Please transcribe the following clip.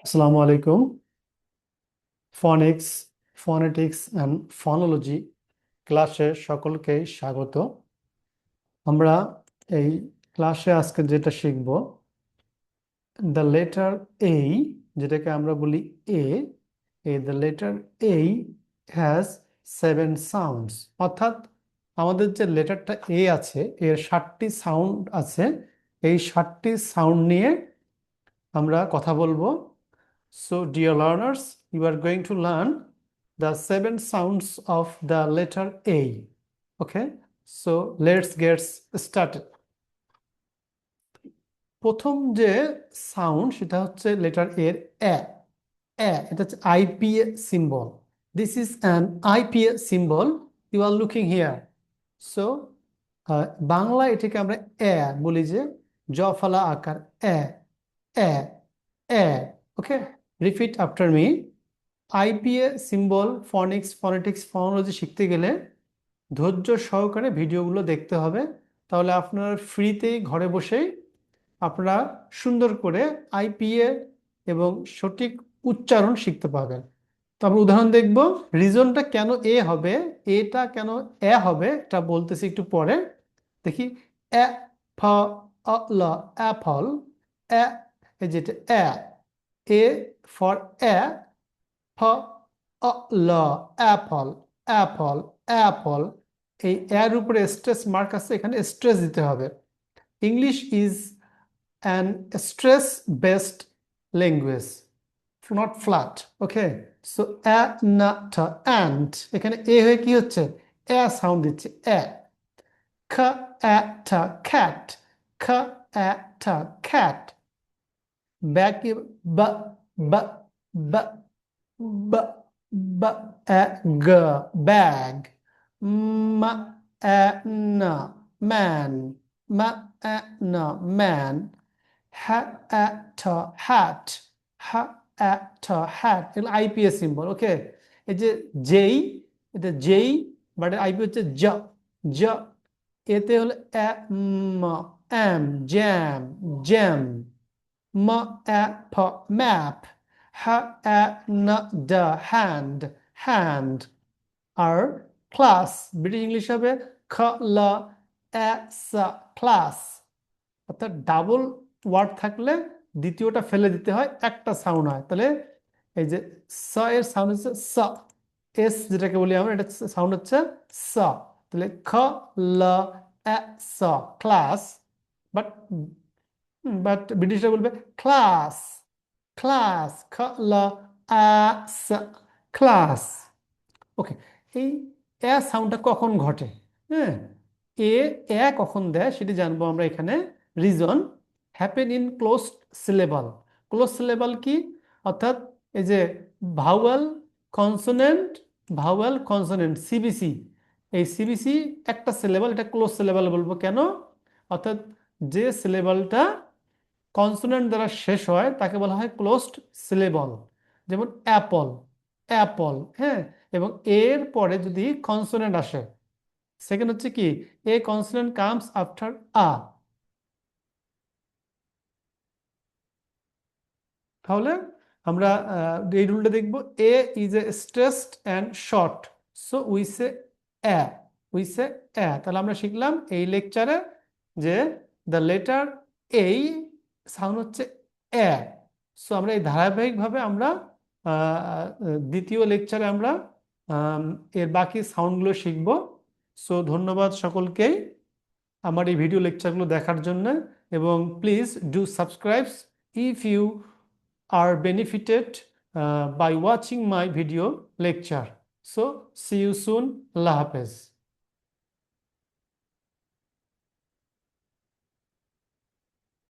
আসসালামু আলাইকুম। ফনিক্স, phonetics and phonology ক্লাসে সকলকেই স্বাগত। আমরা এই ক্লাসে আজকে যেটা শিখব, দ্য লেটার এ, যেটাকে আমরা বলি the letter A has 7 sounds. অর্থাৎ আমাদের যে লেটারটা এ আছে এর 7টি সাউন্ড আছে। এই 7টি সাউন্ড নিয়ে আমরা কথা বলবো। So, dear learners, you are going to learn the 7 sounds of the letter A. Okay, so let's get started. প্রথম যে সাউন্ড সেটা হচ্ছে লেটার এর এ। এটা হচ্ছে IPA symbol. This is an IPA symbol. You are looking here. So Bangla এটাকে আমরা এ বলি, যে জ ফলা আকার এ এ এ। Okay, repeat after me. IPA symbol, phonics, phonetics, phonology শিখতে গেলে ধৈর্য সহকারে ভিডিওগুলো দেখতে হবে। তাহলে আপনার ফ্রিতেই ঘরে বসেই আপনারা সুন্দর করে আইপিএ এবং সঠিক উচ্চারণ শিখতে পারবেন। তো আমরা উদাহরণ দেখব। রিজনটা কেন এ হবে, এটা কেন এ হবে এটা বলতেছি একটু পরে। দেখি, এ ফ অ ল, অ্যাপল। এ, এই যেটা এ ফর এ, ফ অ ল, অ্যাপল অ্যাপল অ্যাপল। এই এর উপরে স্ট্রেস মার্ক আছে, এখানে স্ট্রেস দিতে হবে। English is an stress based language, not flat. Okay, so and এখানে এ হয়ে কি হচ্ছে, এ সাউন্ড দিচ্ছে এ। খ cat, খ cat. Back b b b b b g, bag. M n, man. M n, man. H hat, h hat. এগুলো IPS symbol. ওকে, এই যে যেই, এটা যেই, বাট আইপি হচ্ছে জ জ। এতে হলো M, jam jam. map, hand, hand. আর ক্লাস, ব্রিটিশ ইংলিশ হবে ক্লাস। অর্থাৎ ডাবল ওয়ার্ড থাকলে দ্বিতীয়টা ফেলে দিতে হয়, একটা সাউন্ড হয়। তাহলে এই যে স এর সাউন্ড হচ্ছে স, এস যেটাকে বলি আমরা, এটা সাউন্ড হচ্ছে স। তাহলে ল স, ক্লাস। বাট বাট ব্রিটিশরা বলবে ক্লাস, ক্লাস, ক্লাস। ওকে, এই এ সাউন্ডটা কখন ঘটে, হ্যাঁ, এ এ কখন দেয় সেটি জানবো আমরা এখানে। Reason, happen in closed syllable. Close syllable কি, অর্থাৎ এই যে vowel consonant, vowel consonant, CBC. এই সিবিসি একটা সিলেবাল, এটা ক্লোজ সিলেবাল বলবো কেন, অর্থাৎ যে সিলেবালটা কনসোনেন্ট দ্বারা শেষ হয় তাকে বলা হয় ক্লোজড সিলেবল। যেমন অ্যাপল, অ্যাপল, হ্যাঁ। এবং এর পরে যদি কনসোনেন্ট আসে, সেকেন্ড হচ্ছে কি, এ কনসোনেন্ট কামস আফটার আ। তাহলে আমরা এই রুলটা দেখবো, এ ইজ এ stressed and short, so we say এ, উই সে এ। তাহলে আমরা শিখলাম এই লেকচারে যে দ্য লেটার এই সাউন্ড হচ্ছে এ। সো আমরা এই ধারাবাহিকভাবে আমরা দ্বিতীয় লেকচারে আমরা এর বাকি সাউন্ডগুলো শিখব। সো ধন্যবাদ সকলকেই আমার এই ভিডিও লেকচারগুলো দেখার জন্য, এবং please do subscribe if you are benefited by watching my video lecture. So, see you soon. Allah Hafiz.